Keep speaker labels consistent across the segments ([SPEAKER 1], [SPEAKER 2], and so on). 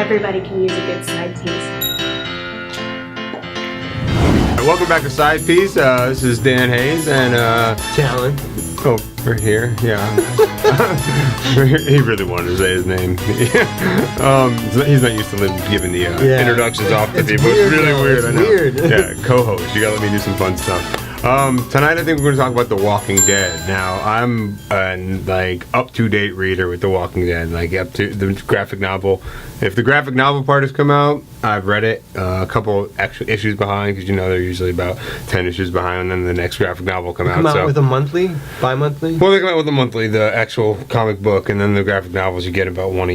[SPEAKER 1] Everybody can use a good side piece.
[SPEAKER 2] Welcome back to Side Piece. This is Dan Hayes and
[SPEAKER 3] Talon.
[SPEAKER 2] Oh, we're here. Yeah. He really wanted to say his name. He's not used to giving the introductions off to people. It's really weird. I know.
[SPEAKER 3] Weird.
[SPEAKER 2] Yeah, co-host. You gotta let me do some fun stuff. Tonight I think we're going to talk about The Walking Dead. Now, I'm an up-to-date reader with The Walking Dead, like up to the graphic novel. If the graphic novel part has come out, I've read it. A couple extra issues behind, because they're usually about 10 issues behind, and then the next graphic novel will come out.
[SPEAKER 3] Come out with a monthly? Bi-monthly?
[SPEAKER 2] Well, they come out with a monthly, the actual comic book, and then the graphic novels you get about one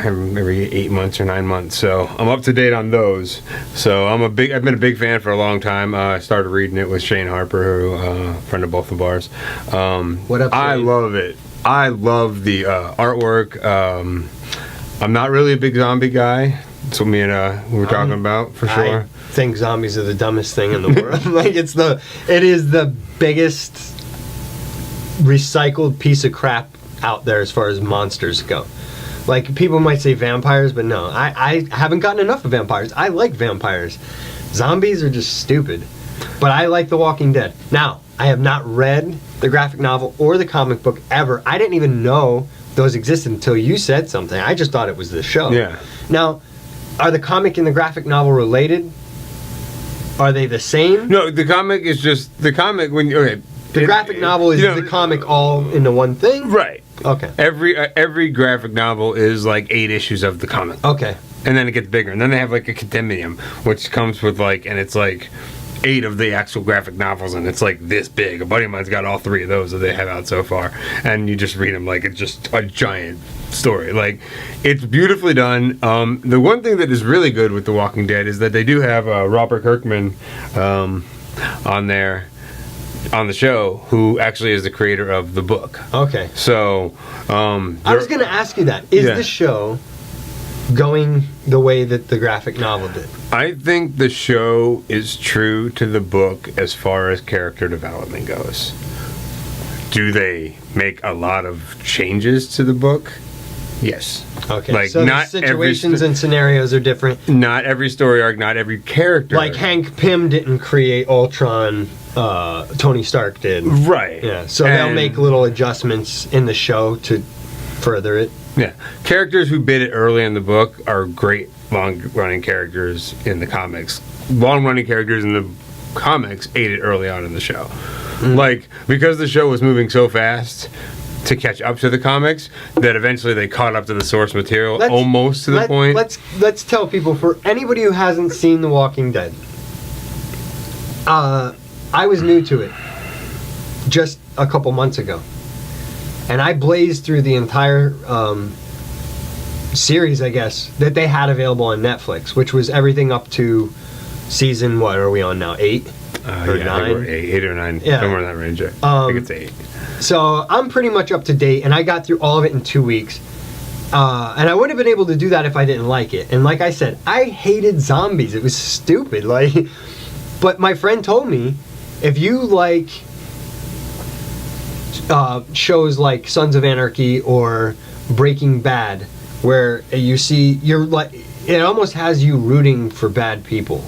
[SPEAKER 2] every 8 months or 9 months. So I'm up to date on those. So I've been a big fan for a long time. I started reading it with Shane Harper, who a friend of both of ours.
[SPEAKER 3] What up, Shane?
[SPEAKER 2] I love it. I love the artwork. I'm not really a big zombie guy. That's what me and we were talking about for sure.
[SPEAKER 3] I think zombies are the dumbest thing in the world. It is the biggest recycled piece of crap out there as far as monsters go. Like, people might say vampires, but no, I haven't gotten enough of vampires. I like vampires. Zombies are just stupid. But I like The Walking Dead. Now, I have not read the graphic novel or the comic book ever. I didn't even know those existed until you said something. I just thought it was the show.
[SPEAKER 2] Yeah.
[SPEAKER 3] Now, are the comic and the graphic novel related? Are they the same?
[SPEAKER 2] No, the comic is just the comic. The
[SPEAKER 3] graphic novel is the comic all into one thing?
[SPEAKER 2] Right.
[SPEAKER 3] Okay.
[SPEAKER 2] Every graphic novel is like 8 issues of the comic.
[SPEAKER 3] Okay.
[SPEAKER 2] And then it gets bigger, and then they have like a compendium, which comes with and it's like 8 of the actual graphic novels, and it's like this big. A buddy of mine's got all 3 of those that they have out so far, and you just read them like it's just a giant story. Like, it's beautifully done. The one thing that is really good with The Walking Dead is that they do have Robert Kirkman on there on the show, who actually is the creator of the book.
[SPEAKER 3] Okay.
[SPEAKER 2] So
[SPEAKER 3] I was going to ask you that. Is the show going the way that the graphic novel did?
[SPEAKER 2] I think the show is true to the book as far as character development goes. Do they make a lot of changes to the book? Yes.
[SPEAKER 3] Okay.
[SPEAKER 2] Like,
[SPEAKER 3] so
[SPEAKER 2] not
[SPEAKER 3] the situations and scenarios are different.
[SPEAKER 2] Not every story arc, not every character.
[SPEAKER 3] Like Hank Pym didn't create Ultron, Tony Stark did.
[SPEAKER 2] Right.
[SPEAKER 3] Yeah. So they'll make little adjustments in the show to further it.
[SPEAKER 2] Yeah. Characters who bit it early in the book are great long-running characters in the comics. Long-running characters in the comics ate it early on in the show. Like, because the show was moving so fast to catch up to the comics, that eventually they caught up to the source material almost to the point.
[SPEAKER 3] Let's tell people, for anybody who hasn't seen The Walking Dead, I was new to it just a couple months ago. And I blazed through the entire series, I guess, that they had available on Netflix, which was everything up to season, what are we on now, 8? Or 9?
[SPEAKER 2] I think we're 8 or 9, somewhere in that range. I think it's 8.
[SPEAKER 3] So I'm pretty much up to date, and I got through all of it in 2 weeks. And I wouldn't have been able to do that if I didn't like it. And like I said, I hated zombies. It was stupid. But my friend told me, if you like shows like Sons of Anarchy or Breaking Bad, where it almost has you rooting for bad people.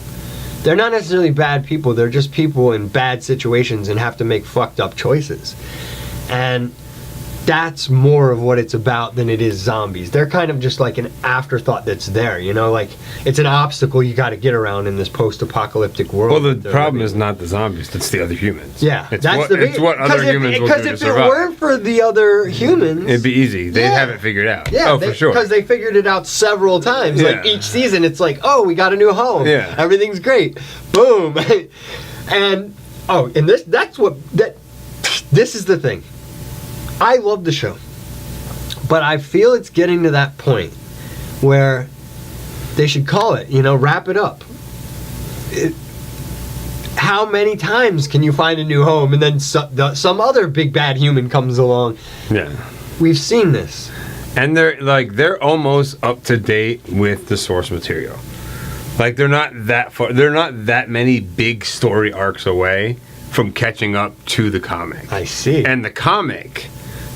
[SPEAKER 3] They're not necessarily bad people, they're just people in bad situations and have to make fucked up choices. And that's more of what it's about than it is zombies. They're kind of just like an afterthought that's there, like it's an obstacle you got to get around in this post-apocalyptic world.
[SPEAKER 2] Well, the problem is not the zombies, it's the other humans.
[SPEAKER 3] Yeah,
[SPEAKER 2] it's what other humans will do to survive.
[SPEAKER 3] Because if it weren't for the other humans,
[SPEAKER 2] it'd be easy. They'd have it figured out.
[SPEAKER 3] Yeah,
[SPEAKER 2] for sure.
[SPEAKER 3] Because they figured it out several times.
[SPEAKER 2] Yeah.
[SPEAKER 3] Like each season, it's like, oh, we got a new home.
[SPEAKER 2] Yeah,
[SPEAKER 3] everything's great. Boom. And this is the thing. I love the show, but I feel it's getting to that point where they should call it, wrap it up. How many times can you find a new home and then some other big bad human comes along?
[SPEAKER 2] Yeah.
[SPEAKER 3] We've seen this.
[SPEAKER 2] And they're almost up to date with the source material. Like, they're not that far, they're not that many big story arcs away from catching up to the comic.
[SPEAKER 3] I see.
[SPEAKER 2] And the comic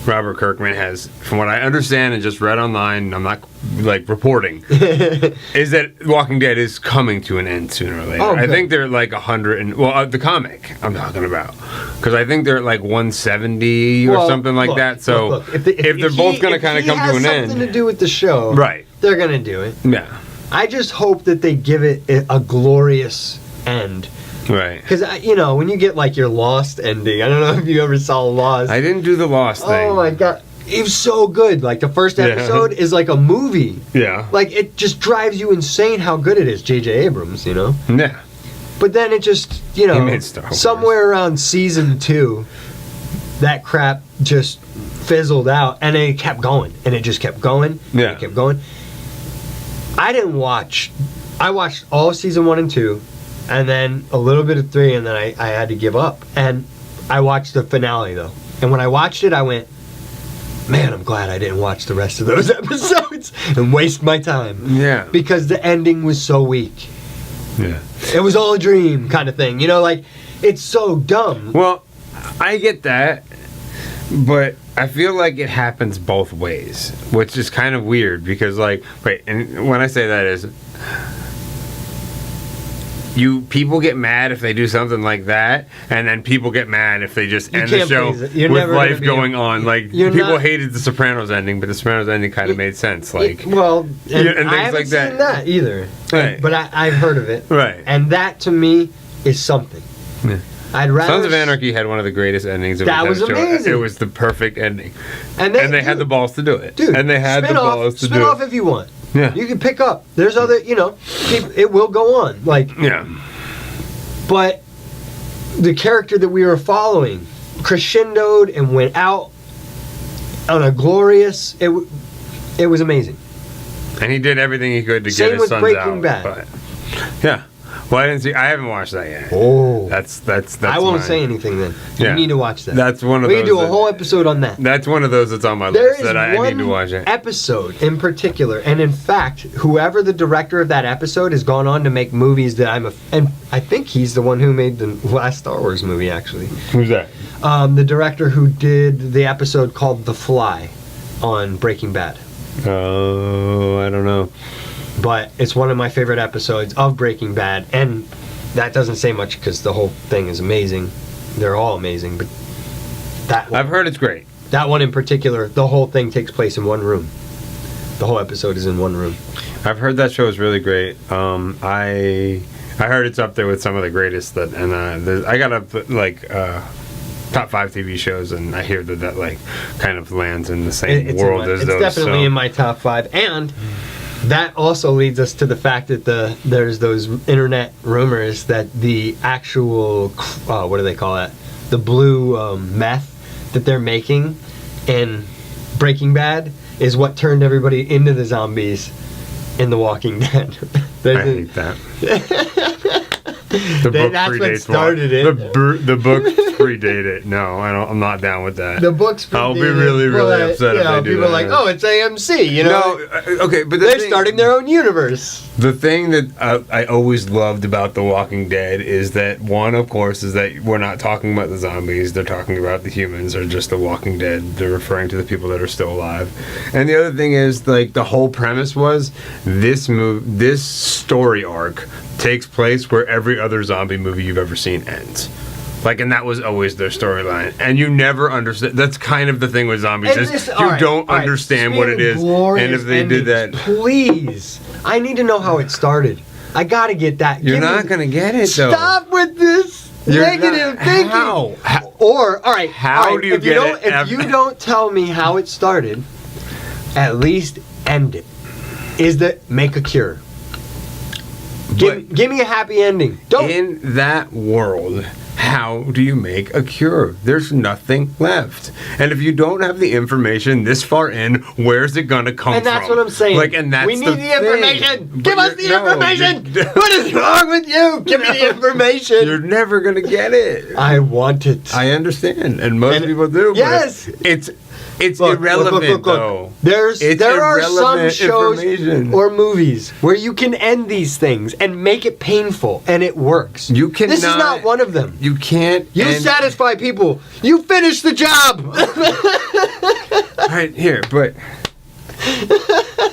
[SPEAKER 2] Robert Kirkman has, from what I understand and just read online, I'm not like reporting, is that Walking Dead is coming to an end sooner or later.
[SPEAKER 3] Oh,
[SPEAKER 2] I
[SPEAKER 3] good.
[SPEAKER 2] think they're at like 100 and the comic I'm talking about, because I think they're at like 170 or something like that. So
[SPEAKER 3] look,
[SPEAKER 2] if they're both going to kind of come to an
[SPEAKER 3] something
[SPEAKER 2] end,
[SPEAKER 3] to do with the show,
[SPEAKER 2] right?
[SPEAKER 3] They're going to do it.
[SPEAKER 2] Yeah,
[SPEAKER 3] I just hope that they give it a glorious end.
[SPEAKER 2] right.
[SPEAKER 3] Because, when you get like your Lost ending, I don't know if you ever saw Lost.
[SPEAKER 2] I didn't do the Lost thing.
[SPEAKER 3] Oh my god. It was so good. Like, the first episode is like a movie.
[SPEAKER 2] Yeah.
[SPEAKER 3] Like, it just drives you insane how good it is, J.J. Abrams,
[SPEAKER 2] Yeah.
[SPEAKER 3] But then it just,
[SPEAKER 2] made Star Wars.
[SPEAKER 3] somewhere around season 2, that crap just fizzled out, and it kept going, and it just kept going, and
[SPEAKER 2] Yeah.
[SPEAKER 3] it kept going. I watched all of season 1 and 2, and then a little bit of 3, and then I had to give up. And I watched the finale, though. And when I watched it, I went, man, I'm glad I didn't watch the rest of those episodes and waste my time.
[SPEAKER 2] Yeah.
[SPEAKER 3] Because the ending was so weak.
[SPEAKER 2] Yeah.
[SPEAKER 3] It was all a dream kind of thing. Like, it's so dumb.
[SPEAKER 2] Well, I get that, but I feel like it happens both ways, which is kind of weird because, like, wait, and when I say that is, people get mad if they do something like that, and then people get mad if they just end the
[SPEAKER 3] can't
[SPEAKER 2] show
[SPEAKER 3] please it. You're
[SPEAKER 2] with
[SPEAKER 3] never gonna
[SPEAKER 2] life
[SPEAKER 3] be
[SPEAKER 2] going on. Like,
[SPEAKER 3] you're
[SPEAKER 2] people
[SPEAKER 3] not-
[SPEAKER 2] hated the Sopranos ending, but the Sopranos ending kind of made sense. Like,
[SPEAKER 3] and
[SPEAKER 2] and things
[SPEAKER 3] I haven't
[SPEAKER 2] like that.
[SPEAKER 3] seen that either.
[SPEAKER 2] Right.
[SPEAKER 3] But I've heard of it.
[SPEAKER 2] Right.
[SPEAKER 3] And that, to me, is something.
[SPEAKER 2] Yeah.
[SPEAKER 3] I'd rather...
[SPEAKER 2] Sons of Anarchy had one of the greatest endings of
[SPEAKER 3] That
[SPEAKER 2] the
[SPEAKER 3] was
[SPEAKER 2] show.
[SPEAKER 3] amazing.
[SPEAKER 2] It was the perfect ending,
[SPEAKER 3] And
[SPEAKER 2] they had the balls to do it.
[SPEAKER 3] Dude,
[SPEAKER 2] and they had the
[SPEAKER 3] spin-off-
[SPEAKER 2] balls to
[SPEAKER 3] spin
[SPEAKER 2] do
[SPEAKER 3] off
[SPEAKER 2] it.
[SPEAKER 3] if you want.
[SPEAKER 2] Yeah.
[SPEAKER 3] You can pick up. There's other, it will go on. Like,
[SPEAKER 2] Yeah.
[SPEAKER 3] but the character that we were following crescendoed and went out on a glorious... It was amazing.
[SPEAKER 2] And he did everything he could to
[SPEAKER 3] Same
[SPEAKER 2] get his
[SPEAKER 3] with
[SPEAKER 2] sons
[SPEAKER 3] Breaking
[SPEAKER 2] out.
[SPEAKER 3] Bad.
[SPEAKER 2] But, yeah. Well, I haven't watched that yet.
[SPEAKER 3] Oh.
[SPEAKER 2] That's
[SPEAKER 3] I won't
[SPEAKER 2] mine.
[SPEAKER 3] say anything then.
[SPEAKER 2] Yeah.
[SPEAKER 3] You need to watch that.
[SPEAKER 2] That's one of
[SPEAKER 3] we
[SPEAKER 2] those.
[SPEAKER 3] can do a
[SPEAKER 2] that-
[SPEAKER 3] whole episode on that.
[SPEAKER 2] That's one of those that's on my
[SPEAKER 3] There
[SPEAKER 2] list
[SPEAKER 3] is
[SPEAKER 2] that I
[SPEAKER 3] one
[SPEAKER 2] need to watch it.
[SPEAKER 3] episode in particular, and in fact, whoever the director of that episode has gone on to make movies that and I think he's the one who made the last Star Wars movie, actually.
[SPEAKER 2] Who's that?
[SPEAKER 3] The director who did the episode called The Fly on Breaking Bad.
[SPEAKER 2] Oh, I don't know.
[SPEAKER 3] But it's one of my favorite episodes of Breaking Bad, and that doesn't say much because the whole thing is amazing. They're all amazing, but that one,
[SPEAKER 2] I've heard it's great.
[SPEAKER 3] that one in particular, the whole thing takes place in one room. The whole episode is in one room.
[SPEAKER 2] I've heard that show is really great. I heard it's up there with some of the greatest I got top 5 TV shows, and I hear that like kind of lands in the same
[SPEAKER 3] It's
[SPEAKER 2] world as
[SPEAKER 3] it's
[SPEAKER 2] those.
[SPEAKER 3] definitely
[SPEAKER 2] so.
[SPEAKER 3] in my top 5, and that also leads us to the fact that there's those internet rumors that the actual what do they call that? The blue meth that they're making in Breaking Bad is what turned everybody into the zombies in The Walking Dead.
[SPEAKER 2] I hate that. The book
[SPEAKER 3] That's what
[SPEAKER 2] predates
[SPEAKER 3] started it.
[SPEAKER 2] The book predate it. No, I'm not down with that.
[SPEAKER 3] The books.
[SPEAKER 2] I'll be really, really upset if they do
[SPEAKER 3] people
[SPEAKER 2] that.
[SPEAKER 3] are like, oh, it's AMC.
[SPEAKER 2] No, okay, but
[SPEAKER 3] they're starting their own universe.
[SPEAKER 2] The thing that I always loved about The Walking Dead is that one, of course, is that we're not talking about the zombies. They're talking about the humans, or just The Walking Dead. They're referring to the people that are still alive. And the other thing is, like, the whole premise was this story arc takes place where every other zombie movie you've ever seen ends. Like, and that was always their storyline. And you never understand. That's kind of the thing with zombies. You don't understand what it is. And if they did that...
[SPEAKER 3] Please. I need to know how it started. I gotta get that.
[SPEAKER 2] You're not going to get it, though.
[SPEAKER 3] Stop with this negative thinking.
[SPEAKER 2] How?
[SPEAKER 3] Or, all right.
[SPEAKER 2] How do you
[SPEAKER 3] if
[SPEAKER 2] get it?
[SPEAKER 3] If you don't tell me how it started, at least end it. Is that make a cure. Give me a happy ending. Don't.
[SPEAKER 2] In that world, how do you make a cure? There's nothing left. And if you don't have the information this far in, where's it gonna come from?
[SPEAKER 3] And that's what I'm saying.
[SPEAKER 2] Like, and that's
[SPEAKER 3] we need the information.
[SPEAKER 2] Thing.
[SPEAKER 3] Give us the information. What is wrong with you? Give me the information.
[SPEAKER 2] You're never gonna get it.
[SPEAKER 3] I want it.
[SPEAKER 2] I understand, and most people do.
[SPEAKER 3] Yes.
[SPEAKER 2] But It's
[SPEAKER 3] Look,
[SPEAKER 2] irrelevant,
[SPEAKER 3] look.
[SPEAKER 2] though.
[SPEAKER 3] There
[SPEAKER 2] It's
[SPEAKER 3] are some
[SPEAKER 2] irrelevant
[SPEAKER 3] shows
[SPEAKER 2] information.
[SPEAKER 3] or movies where you can end these things and make it painful, and it works.
[SPEAKER 2] You cannot.
[SPEAKER 3] This is not one of them.
[SPEAKER 2] You can't.
[SPEAKER 3] You satisfy people. You finish the job.
[SPEAKER 2] Right here, but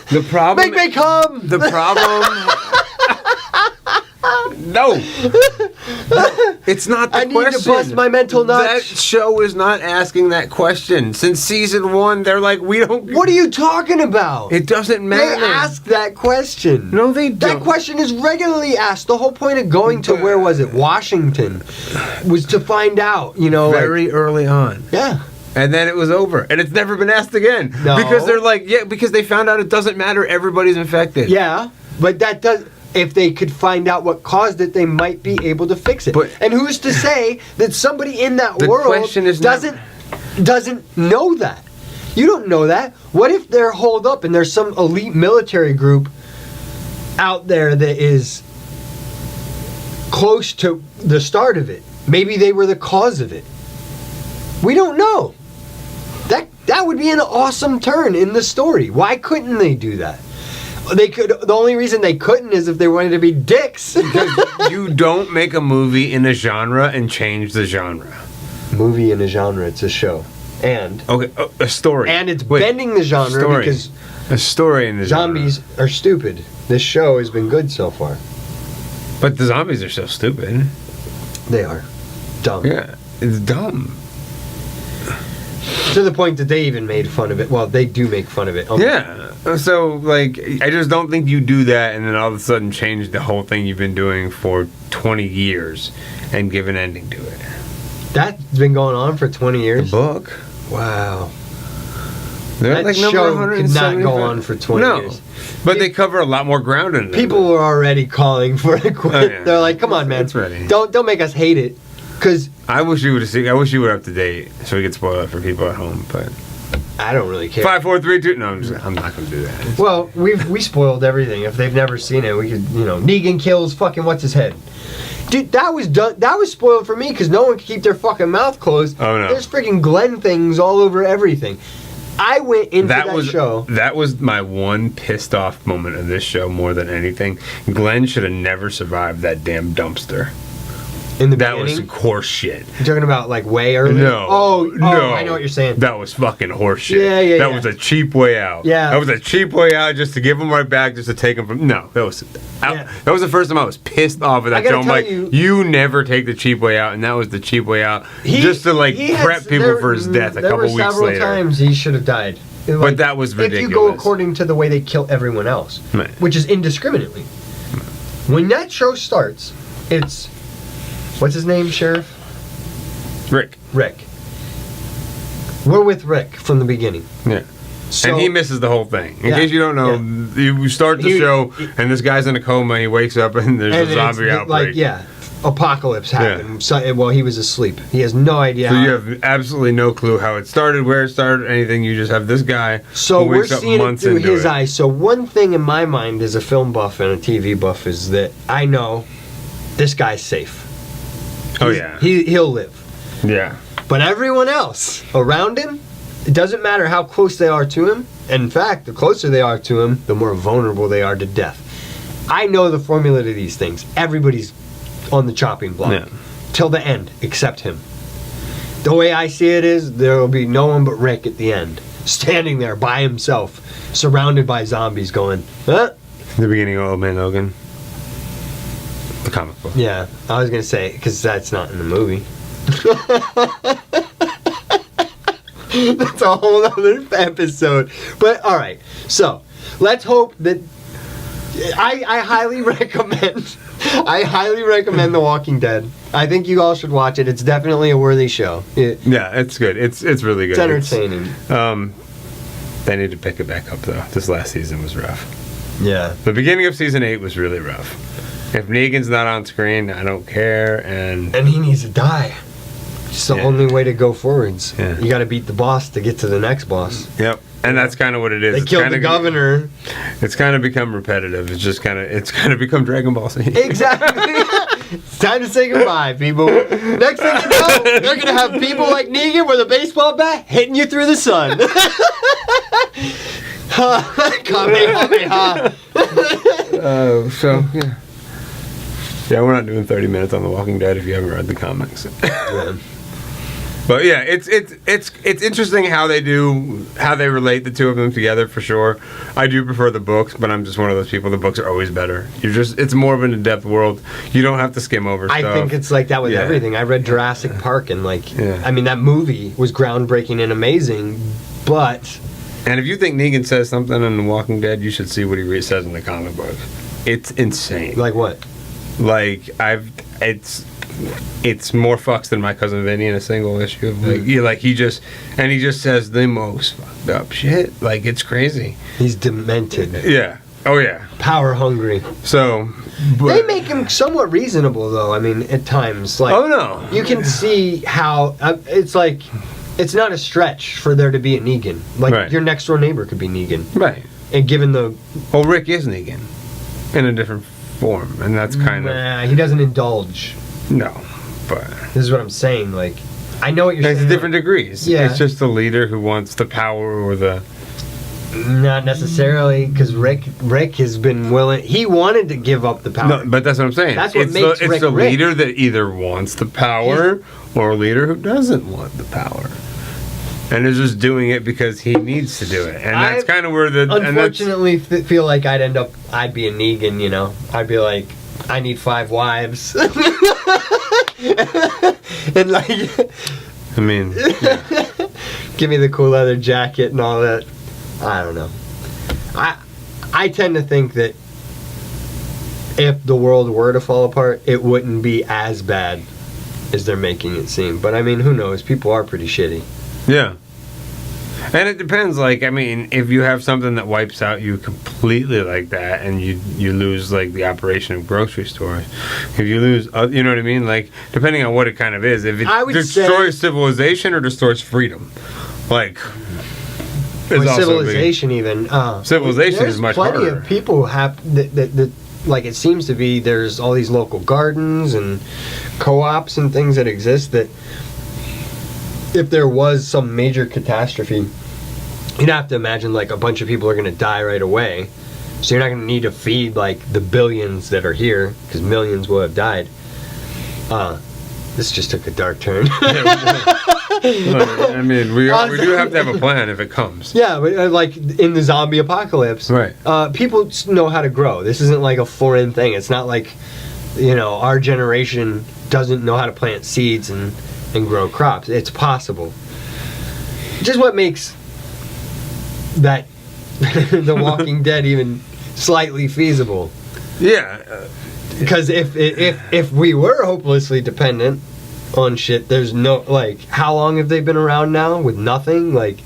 [SPEAKER 2] the problem.
[SPEAKER 3] Make me come.
[SPEAKER 2] The problem. No, it's not the
[SPEAKER 3] I need
[SPEAKER 2] question.
[SPEAKER 3] to bust my mental
[SPEAKER 2] That
[SPEAKER 3] nuts.
[SPEAKER 2] show is not asking that question. Since season 1, they're like, we don't.
[SPEAKER 3] What are you talking about?
[SPEAKER 2] It doesn't matter.
[SPEAKER 3] They ask that question.
[SPEAKER 2] No, they
[SPEAKER 3] That
[SPEAKER 2] don't.
[SPEAKER 3] question is regularly asked. The whole point of going to,
[SPEAKER 2] But-
[SPEAKER 3] where was it, Washington, was to find out,
[SPEAKER 2] Very early on.
[SPEAKER 3] yeah.
[SPEAKER 2] And then it was over. And it's never been asked again.
[SPEAKER 3] No.
[SPEAKER 2] Because they're like, yeah, because they found out it doesn't matter. Everybody's infected.
[SPEAKER 3] Yeah, but that does. If they could find out what caused it, they might be able to fix it.
[SPEAKER 2] But-
[SPEAKER 3] and who's to say that somebody in that
[SPEAKER 2] The
[SPEAKER 3] world
[SPEAKER 2] question is not-
[SPEAKER 3] doesn't know that? You don't know that. What if they're holed up and there's some elite military group out there that is close to the start of it? Maybe they were the cause of it. We don't know. That would be an awesome turn in the story. Why couldn't they do that? They could. The only reason they couldn't is if they wanted to be dicks.
[SPEAKER 2] Because you don't make a movie in a genre and change the genre.
[SPEAKER 3] Movie in a genre, it's a show, and
[SPEAKER 2] Okay, a story.
[SPEAKER 3] it's
[SPEAKER 2] Wait,
[SPEAKER 3] bending the genre
[SPEAKER 2] story.
[SPEAKER 3] because
[SPEAKER 2] A story in the
[SPEAKER 3] zombies are stupid. This show has been good so far.
[SPEAKER 2] genre. But the zombies are so stupid.
[SPEAKER 3] They are dumb
[SPEAKER 2] Yeah, it's dumb.
[SPEAKER 3] to the point that they even made fun of it. Well, they do make fun of it.
[SPEAKER 2] Yeah. So, like, I just don't think you do that and then all of a sudden change the whole thing you've been doing for 20 years and give an ending to it.
[SPEAKER 3] That's been going on for 20
[SPEAKER 2] The
[SPEAKER 3] years.
[SPEAKER 2] book.
[SPEAKER 3] Wow.
[SPEAKER 2] They're
[SPEAKER 3] That
[SPEAKER 2] like
[SPEAKER 3] show
[SPEAKER 2] number
[SPEAKER 3] could not
[SPEAKER 2] 175.
[SPEAKER 3] go on for 20
[SPEAKER 2] no.
[SPEAKER 3] years.
[SPEAKER 2] But they cover a lot more ground in it.
[SPEAKER 3] People were already calling for a quit.
[SPEAKER 2] Oh, yeah.
[SPEAKER 3] They're like, "Come on, man,
[SPEAKER 2] It's ready.
[SPEAKER 3] don't make us hate it," because
[SPEAKER 2] I wish you would have seen. I wish you were up to date so we could spoil it for people at home. But
[SPEAKER 3] I don't really care.
[SPEAKER 2] 5, 4, 3, 2. No, I'm not going to do that.
[SPEAKER 3] Well, we spoiled everything. If they've never seen it, we could, Negan kills fucking what's his head. Dude, that was done. That was spoiled for me because no one could keep their fucking mouth closed.
[SPEAKER 2] Oh, no.
[SPEAKER 3] There's freaking Glenn things all over everything. I went into that show.
[SPEAKER 2] That was my one pissed off moment of this show more than anything. Glenn should have never survived that damn dumpster.
[SPEAKER 3] In the
[SPEAKER 2] That was
[SPEAKER 3] beginning.
[SPEAKER 2] horse shit.
[SPEAKER 3] You're talking about like way early.
[SPEAKER 2] No.
[SPEAKER 3] Oh,
[SPEAKER 2] no.
[SPEAKER 3] I know what you're saying.
[SPEAKER 2] That was fucking horse shit.
[SPEAKER 3] Yeah,
[SPEAKER 2] That
[SPEAKER 3] yeah.
[SPEAKER 2] was a cheap way out.
[SPEAKER 3] Yeah.
[SPEAKER 2] That was a cheap way out just to give him right back, just to take him from. No, that was.
[SPEAKER 3] Yeah.
[SPEAKER 2] That was the first time I was pissed off at
[SPEAKER 3] I
[SPEAKER 2] that
[SPEAKER 3] gotta
[SPEAKER 2] show. I'm
[SPEAKER 3] tell
[SPEAKER 2] like, you never take the cheap way out, and that was the cheap way out, just to like
[SPEAKER 3] he
[SPEAKER 2] prep
[SPEAKER 3] had-
[SPEAKER 2] people
[SPEAKER 3] there-
[SPEAKER 2] for his death a
[SPEAKER 3] there
[SPEAKER 2] couple
[SPEAKER 3] were
[SPEAKER 2] weeks
[SPEAKER 3] several
[SPEAKER 2] later.
[SPEAKER 3] times he should have died.
[SPEAKER 2] But that was
[SPEAKER 3] If you go
[SPEAKER 2] ridiculous.
[SPEAKER 3] according to the way they kill everyone else,
[SPEAKER 2] Right.
[SPEAKER 3] which is indiscriminately. When that show starts, it's what's his name, Sheriff?
[SPEAKER 2] Rick.
[SPEAKER 3] Rick. We're with Rick from the beginning.
[SPEAKER 2] Yeah.
[SPEAKER 3] So,
[SPEAKER 2] And he misses the whole thing. In
[SPEAKER 3] Yeah,
[SPEAKER 2] case you don't know, you start the
[SPEAKER 3] He-
[SPEAKER 2] show, and this guy's in a coma. He wakes up, and there's
[SPEAKER 3] and
[SPEAKER 2] a zombie
[SPEAKER 3] it's
[SPEAKER 2] outbreak.
[SPEAKER 3] like, yeah, apocalypse happened. So, well, he was asleep. He has no idea.
[SPEAKER 2] So
[SPEAKER 3] how-
[SPEAKER 2] you have absolutely no clue how it started, where it started, anything. You just have this guy
[SPEAKER 3] So
[SPEAKER 2] who
[SPEAKER 3] we're
[SPEAKER 2] wakes up
[SPEAKER 3] seeing it
[SPEAKER 2] months
[SPEAKER 3] through
[SPEAKER 2] into
[SPEAKER 3] his
[SPEAKER 2] it.
[SPEAKER 3] eyes. So one thing in my mind as a film buff and a TV buff is that I know this guy's safe.
[SPEAKER 2] Oh yeah,
[SPEAKER 3] He'll live.
[SPEAKER 2] yeah.
[SPEAKER 3] But everyone else around him, it doesn't matter how close they are to him. In fact, the closer they are to him, the more vulnerable they are to death. I know the formula to these things. Everybody's on the chopping block.
[SPEAKER 2] Yeah.
[SPEAKER 3] Till the end, except him. The way I see it is, there will be no one but Rick at the end. Standing there by himself, surrounded by zombies going, huh?
[SPEAKER 2] The beginning of Old Man Logan, the comic book.
[SPEAKER 3] Yeah, I was going to say, because that's not in the movie. That's a whole other episode. But all right, so let's hope that I highly recommend. I highly recommend The Walking Dead. I think you all should watch it. It's definitely a worthy show.
[SPEAKER 2] Yeah, it's good. It's really good.
[SPEAKER 3] It's entertaining.
[SPEAKER 2] They need to pick it back up though. This last season was rough.
[SPEAKER 3] Yeah.
[SPEAKER 2] The beginning of season 8 was really rough. If Negan's not on screen, I don't care. And
[SPEAKER 3] he needs to die. It's the
[SPEAKER 2] Yeah.
[SPEAKER 3] only way to go forwards.
[SPEAKER 2] Yeah.
[SPEAKER 3] You got to beat the boss to get to the next boss.
[SPEAKER 2] yep, and that's kind of what it is.
[SPEAKER 3] They
[SPEAKER 2] It's
[SPEAKER 3] killed
[SPEAKER 2] kinda-
[SPEAKER 3] the governor.
[SPEAKER 2] It's kind of become repetitive. It's kind of become Dragon Ball Z.
[SPEAKER 3] Exactly. It's time to say goodbye, people. Next thing you know, they're going to have people like Negan with a baseball bat hitting you through the sun. Kamehameha.
[SPEAKER 2] So, yeah. Yeah, we're not doing 30 minutes on The Walking Dead if you haven't read the comics.
[SPEAKER 3] Yeah.
[SPEAKER 2] But yeah, it's interesting how they relate the two of them together for sure. I do prefer the books, but I'm just one of those people. The books are always better. It's more of an in-depth world. You don't have to skim over stuff.
[SPEAKER 3] I think it's like that with everything. I read Jurassic Park and I mean that movie was groundbreaking and amazing, but.
[SPEAKER 2] And if you think Negan says something in The Walking Dead, you should see what he says in the comic books. It's insane.
[SPEAKER 3] Like what?
[SPEAKER 2] Like it's more fucks than My Cousin Vinny in a single issue. He just says the most fucked up shit. Like, it's crazy.
[SPEAKER 3] He's demented.
[SPEAKER 2] Yeah. Oh yeah.
[SPEAKER 3] Power hungry.
[SPEAKER 2] So
[SPEAKER 3] they make him somewhat reasonable though. I mean, at times, like,
[SPEAKER 2] oh no,
[SPEAKER 3] you can see how it's like. It's not a stretch for there to be a Negan. Like, your next door neighbor could be Negan.
[SPEAKER 2] Right.
[SPEAKER 3] And given the.
[SPEAKER 2] Well, Rick is Negan in a different form, and that's kind of.
[SPEAKER 3] He doesn't indulge.
[SPEAKER 2] No, but
[SPEAKER 3] this is what I'm saying. Like, I know what you're saying.
[SPEAKER 2] It's different degrees.
[SPEAKER 3] Yeah,
[SPEAKER 2] it's just the leader who wants the power or the.
[SPEAKER 3] Not necessarily, because Rick has been willing. He wanted to give up the power.
[SPEAKER 2] No, but that's what I'm saying.
[SPEAKER 3] That's what makes Rick
[SPEAKER 2] it's the
[SPEAKER 3] Rick.
[SPEAKER 2] leader that either wants the power or a leader who doesn't want the power. And is just doing it because he needs to do it, and that's kind of where the.
[SPEAKER 3] Unfortunately, feel like I'd be a Negan, you know. I'd be like, I need 5 wives, and like,
[SPEAKER 2] I mean, yeah.
[SPEAKER 3] Give me the cool leather jacket and all that. I don't know. I tend to think that if the world were to fall apart, it wouldn't be as bad as they're making it seem. But I mean, who knows? People are pretty shitty.
[SPEAKER 2] Yeah. And it depends, like, I mean, if you have something that wipes out you completely like that and you lose, like, the operation of grocery stores, if you lose, you know what I mean? Like, depending on what it kind of is, if it destroys civilization or destroys freedom, like,
[SPEAKER 3] or civilization even.
[SPEAKER 2] Civilization is much harder.
[SPEAKER 3] There's plenty of people have that like, it seems to be there's all these local gardens and co-ops and things that exist that if there was some major catastrophe, you'd have to imagine like a bunch of people are going to die right away. So you're not going to need to feed like the billions that are here because millions will have died. This just took a dark turn.
[SPEAKER 2] I mean, we do have to have a plan if it comes.
[SPEAKER 3] Yeah, but like in the zombie apocalypse,
[SPEAKER 2] right?
[SPEAKER 3] People know how to grow. This isn't like a foreign thing. It's not like, you know, our generation doesn't know how to plant seeds and grow crops. It's possible. Just what makes that The Walking Dead even slightly feasible.
[SPEAKER 2] Yeah.
[SPEAKER 3] Because if we were hopelessly dependent on shit, there's no, like, how long have they been around now with nothing? Like,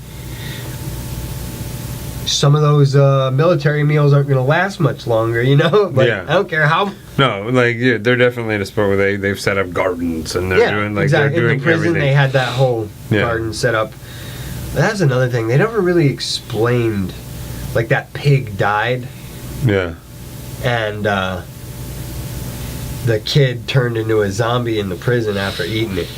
[SPEAKER 3] some of those military meals aren't going to last much longer, you know? Like, yeah. I don't care how.
[SPEAKER 2] No, like, yeah, they're definitely in a spot where they've set up gardens and they're doing, like,
[SPEAKER 3] exactly.
[SPEAKER 2] they're doing
[SPEAKER 3] in the prison,
[SPEAKER 2] everything.
[SPEAKER 3] They had that whole garden set up. That's another thing. They never really explained, like, that pig died.
[SPEAKER 2] Yeah.
[SPEAKER 3] And the kid turned into a zombie in the prison after eating it.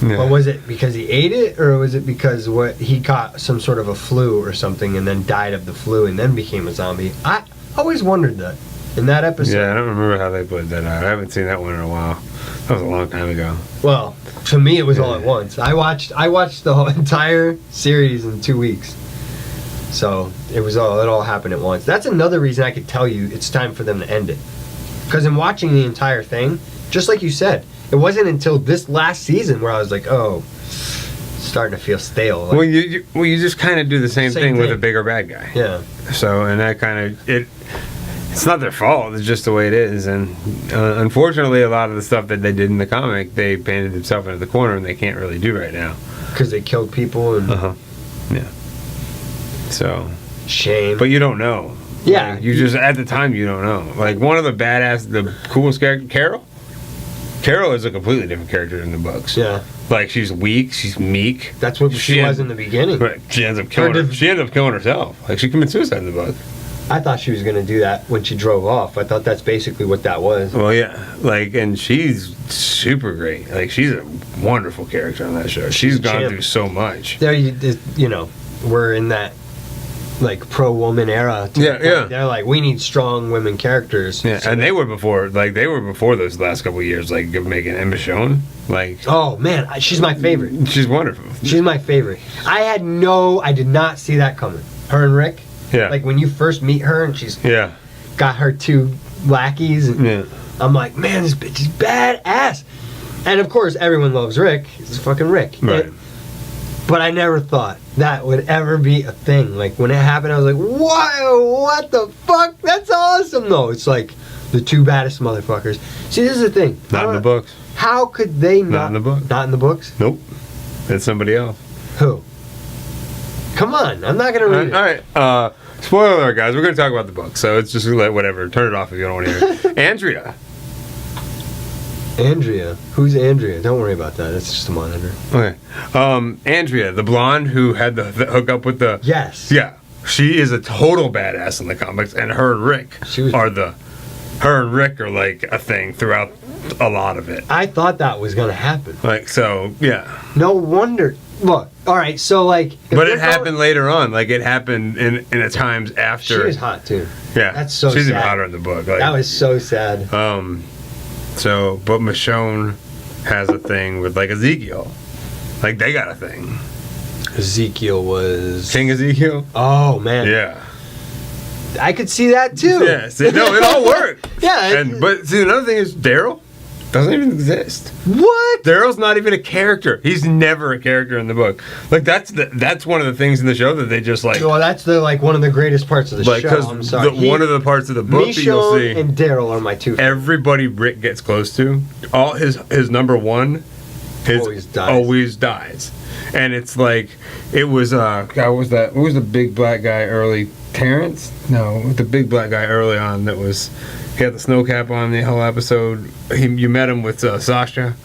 [SPEAKER 3] Yeah. But was it because he ate it, or was it because he caught some sort of a flu or something and then died of the flu and then became a zombie? I always wondered that in that episode.
[SPEAKER 2] Yeah, I don't remember how they played that out. I haven't seen that one in a while. That was a long time ago.
[SPEAKER 3] Well, to me it was all at once. I watched the whole entire series in 2 weeks. So it all happened at once. That's another reason I could tell you it's time for them to end it. Because in watching the entire thing, just like you said, it wasn't until this last season where I was like, oh, starting to feel stale. Like,
[SPEAKER 2] well, you just kind of do the same thing with a bigger bad guy.
[SPEAKER 3] Yeah.
[SPEAKER 2] So, and that kind of, it's not their fault. It's just the way it is. And unfortunately, a lot of the stuff that they did in the comic, they painted themselves into the corner and they can't really do right now.
[SPEAKER 3] Because they killed people and...
[SPEAKER 2] Yeah. So...
[SPEAKER 3] Shame.
[SPEAKER 2] But you don't know.
[SPEAKER 3] Yeah.
[SPEAKER 2] Like, you just, at the time, you don't know. Like, one of the coolest characters, Carol? Carol is a completely different character in the books.
[SPEAKER 3] Yeah.
[SPEAKER 2] Like, she's weak, she's meek.
[SPEAKER 3] That's what she was in the beginning.
[SPEAKER 2] Right. She ends up killing herself. Like, she committed suicide in the book.
[SPEAKER 3] I thought she was gonna do that when she drove off. I thought that's basically what that was.
[SPEAKER 2] Well, yeah, like, and she's super great. Like, she's a wonderful character on that show. She's gone through so much.
[SPEAKER 3] There, you know, we're in that like pro woman era.
[SPEAKER 2] Yeah.
[SPEAKER 3] They're like, we need strong women characters.
[SPEAKER 2] Yeah,
[SPEAKER 3] So
[SPEAKER 2] and they were before those last couple of years, like making Emma Michonne. Like,
[SPEAKER 3] oh man, she's my favorite.
[SPEAKER 2] she's wonderful.
[SPEAKER 3] She's my favorite. I did not see that coming. Her and Rick.
[SPEAKER 2] Yeah.
[SPEAKER 3] Like when you first meet her and she's
[SPEAKER 2] Yeah.
[SPEAKER 3] got her two lackeys, and
[SPEAKER 2] Yeah.
[SPEAKER 3] I'm like, man, this bitch is badass. And of course, everyone loves Rick. He's fucking Rick.
[SPEAKER 2] Right.
[SPEAKER 3] But I never thought that would ever be a thing. Like when it happened, I was like, "Whoa, what the fuck? That's awesome!" Though it's like the two baddest motherfuckers. See, this is the thing.
[SPEAKER 2] Not in the books.
[SPEAKER 3] How could they not?
[SPEAKER 2] Not in the book.
[SPEAKER 3] Not in the books.
[SPEAKER 2] Nope. It's somebody else.
[SPEAKER 3] Who? Come on, I'm not gonna read it.
[SPEAKER 2] All right. Spoiler alert, guys. We're gonna talk about the book, so it's just like whatever. Turn it off if you don't want to hear it. Andrea.
[SPEAKER 3] Andrea. Who's Andrea? Don't worry about that. It's just a monitor.
[SPEAKER 2] Okay. Andrea, the blonde who had the hookup with the.
[SPEAKER 3] Yes.
[SPEAKER 2] Yeah. She is a total badass in the comics, and her and Rick her and Rick are like a thing throughout a lot of it.
[SPEAKER 3] I thought that was gonna happen.
[SPEAKER 2] Like, so, yeah.
[SPEAKER 3] No wonder. Look, all right. So like.
[SPEAKER 2] But it happened later on. Like, it happened in the times after.
[SPEAKER 3] She was hot too.
[SPEAKER 2] Yeah.
[SPEAKER 3] That's so
[SPEAKER 2] She's
[SPEAKER 3] sad.
[SPEAKER 2] even hotter in the book. Like,
[SPEAKER 3] That was so sad.
[SPEAKER 2] So, but Michonne has a thing with, like, Ezekiel. Like, they got a thing.
[SPEAKER 3] Ezekiel was.
[SPEAKER 2] King Ezekiel?
[SPEAKER 3] Oh man.
[SPEAKER 2] Yeah.
[SPEAKER 3] I could see that too.
[SPEAKER 2] Yeah. See, no, it all worked.
[SPEAKER 3] Yeah.
[SPEAKER 2] But see, another thing is Daryl doesn't even exist.
[SPEAKER 3] What?
[SPEAKER 2] Daryl's not even a character. He's never a character in the book. Like, that's one of the things in the show that they just like.
[SPEAKER 3] Well, that's one of the greatest parts of the
[SPEAKER 2] Like,
[SPEAKER 3] show. I'm sorry.
[SPEAKER 2] one of the parts of the book that you'll see.
[SPEAKER 3] Michonne and Daryl are my two.
[SPEAKER 2] Everybody Rick gets close to, all his number one, always dies. And it's like, it was God, what was that? What was the big black guy early? Terrence? No, the big black guy early on that was. He had the snow cap on the whole episode. You met him with Sasha.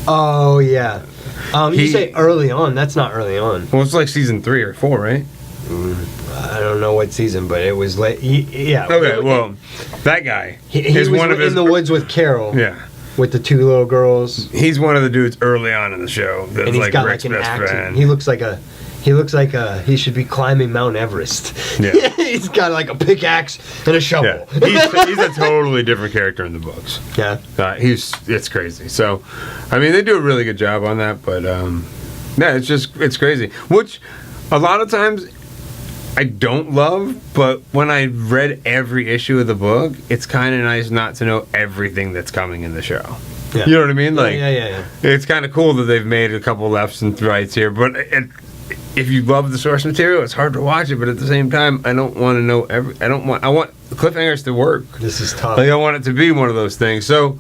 [SPEAKER 3] Oh yeah. You say early on? That's not early on.
[SPEAKER 2] Well, it's like season 3 or 4, right?
[SPEAKER 3] I don't know what season, but it was late. Yeah.
[SPEAKER 2] Okay, well, that guy.
[SPEAKER 3] He was in the woods with Carol.
[SPEAKER 2] Yeah.
[SPEAKER 3] With the two little girls.
[SPEAKER 2] He's one of the dudes early on in the show. That's
[SPEAKER 3] And he's
[SPEAKER 2] like
[SPEAKER 3] got
[SPEAKER 2] Rick's
[SPEAKER 3] like an
[SPEAKER 2] best
[SPEAKER 3] accent.
[SPEAKER 2] friend.
[SPEAKER 3] He looks like he should be climbing Mount Everest.
[SPEAKER 2] Yeah.
[SPEAKER 3] He's got like a pickaxe and a shovel.
[SPEAKER 2] Yeah. He's a totally different character in the books.
[SPEAKER 3] Yeah.
[SPEAKER 2] It's crazy. So, I mean, they do a really good job on that, but yeah, it's crazy. Which a lot of times I don't love, but when I read every issue of the book, it's kind of nice not to know everything that's coming in the show.
[SPEAKER 3] Yeah.
[SPEAKER 2] You know what I mean? Like,
[SPEAKER 3] yeah.
[SPEAKER 2] It's kind of cool that they've made a couple lefts and rights here, but if you love the source material, it's hard to watch it. But at the same time, I don't want to know I want cliffhangers to work.
[SPEAKER 3] This is tough.
[SPEAKER 2] Like, I want it to be one of those things. So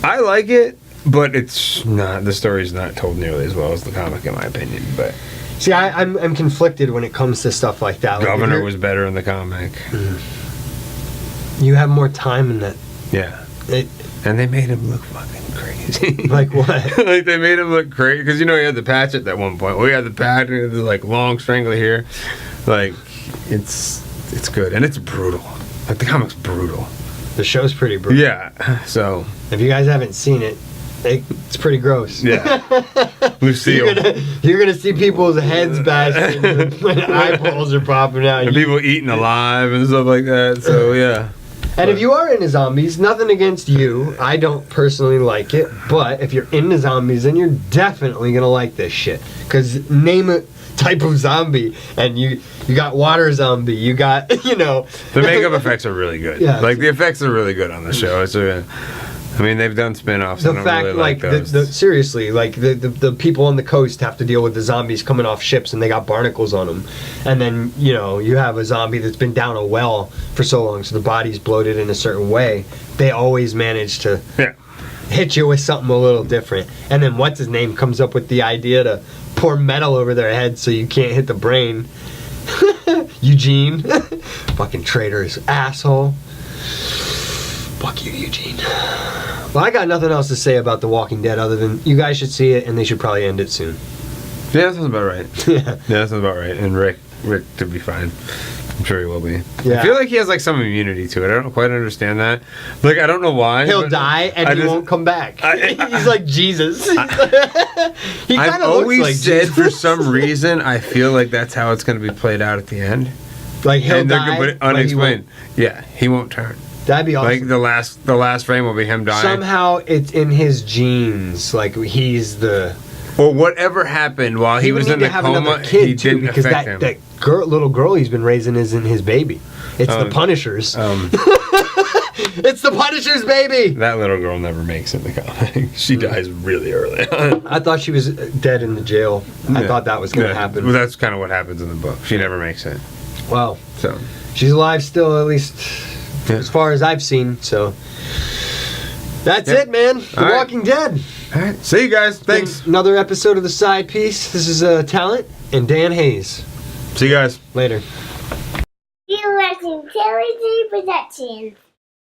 [SPEAKER 2] I like it, but it's not. The story's not told nearly as well as the comic, in my opinion. But
[SPEAKER 3] see, I'm conflicted when it comes to stuff like that. Like
[SPEAKER 2] Governor was better in the comic.
[SPEAKER 3] You have more time in that.
[SPEAKER 2] Yeah. And they made him look fucking crazy.
[SPEAKER 3] Like what?
[SPEAKER 2] Like, they made him look crazy. Because, you know, he had the patch at that one point. Well, he had the patch and the, like, long strangly here. Like, it's good. And it's brutal. Like, the comic's brutal.
[SPEAKER 3] The show's pretty brutal.
[SPEAKER 2] Yeah. So.
[SPEAKER 3] If you guys haven't seen it, it's pretty gross.
[SPEAKER 2] Yeah. Lucille.
[SPEAKER 3] You're gonna see people's heads bashed when eyeballs are popping out.
[SPEAKER 2] And people eating alive and stuff like that. So, yeah.
[SPEAKER 3] And if you are into zombies, nothing against you. I don't personally like it, but if you're into zombies, then you're definitely gonna like this shit. Cause name a type of zombie, and you got water zombie. You got the
[SPEAKER 2] makeup effects are really good.
[SPEAKER 3] Yeah.
[SPEAKER 2] Like, the effects are really good on the show. It's I mean, they've done spin-offs.
[SPEAKER 3] The
[SPEAKER 2] I don't
[SPEAKER 3] fact,
[SPEAKER 2] really like those.
[SPEAKER 3] seriously, like the people on the coast have to deal with the zombies coming off ships, and they got barnacles on them. And then you have a zombie that's been down a well for so long, so the body's bloated in a certain way. They always manage to hit you with something a little different. And then what's his name comes up with the idea to pour metal over their head so you can't hit the brain. Eugene, fucking traitorous asshole. Fuck you, Eugene. Well, I got nothing else to say about The Walking Dead other than you guys should see it, and they should probably end it soon.
[SPEAKER 2] Yeah, that sounds about right.
[SPEAKER 3] Yeah.
[SPEAKER 2] Yeah, that sounds about right. And Rick to be fine. I'm sure he will be.
[SPEAKER 3] Yeah.
[SPEAKER 2] I feel like he has like some immunity to it. I don't quite understand that. Like, I don't know why.
[SPEAKER 3] He'll die and he won't come back. He's like Jesus. He
[SPEAKER 2] I've
[SPEAKER 3] kind of looks
[SPEAKER 2] always
[SPEAKER 3] like
[SPEAKER 2] said
[SPEAKER 3] Jesus.
[SPEAKER 2] for some reason I feel like that's how it's going to be played out at the end.
[SPEAKER 3] Like he'll
[SPEAKER 2] And they're
[SPEAKER 3] die,
[SPEAKER 2] gonna put it
[SPEAKER 3] but he
[SPEAKER 2] unexplained.
[SPEAKER 3] won't.
[SPEAKER 2] Yeah, he won't turn.
[SPEAKER 3] That'd be awesome.
[SPEAKER 2] Like the last frame will be him dying.
[SPEAKER 3] Somehow it's in his genes. Like he's the.
[SPEAKER 2] Or whatever happened while he
[SPEAKER 3] would
[SPEAKER 2] was
[SPEAKER 3] need
[SPEAKER 2] in
[SPEAKER 3] to
[SPEAKER 2] the
[SPEAKER 3] have
[SPEAKER 2] coma,
[SPEAKER 3] another kid
[SPEAKER 2] he
[SPEAKER 3] too,
[SPEAKER 2] didn't
[SPEAKER 3] because
[SPEAKER 2] affect
[SPEAKER 3] that
[SPEAKER 2] him.
[SPEAKER 3] little girl he's been raising isn't his baby. It's the Punishers. It's the Punishers, baby.
[SPEAKER 2] That little girl never makes it in the comic. She dies really early on.
[SPEAKER 3] I thought she was dead in the jail. I
[SPEAKER 2] Yeah.
[SPEAKER 3] thought that was going to
[SPEAKER 2] Yeah.
[SPEAKER 3] happen.
[SPEAKER 2] Well, that's kind of what happens in the book. She never makes it.
[SPEAKER 3] Well,
[SPEAKER 2] So,
[SPEAKER 3] she's alive still, at least
[SPEAKER 2] Yeah.
[SPEAKER 3] as far as I've seen. So that's
[SPEAKER 2] Yep.
[SPEAKER 3] it, man. The
[SPEAKER 2] All right.
[SPEAKER 3] Walking Dead.
[SPEAKER 2] all right. See you guys. Thanks.
[SPEAKER 3] Another episode of the Side Piece. This is Talent and Dan Hayes.
[SPEAKER 2] See you guys.
[SPEAKER 3] Later.
[SPEAKER 1] You watching Terry G Productions.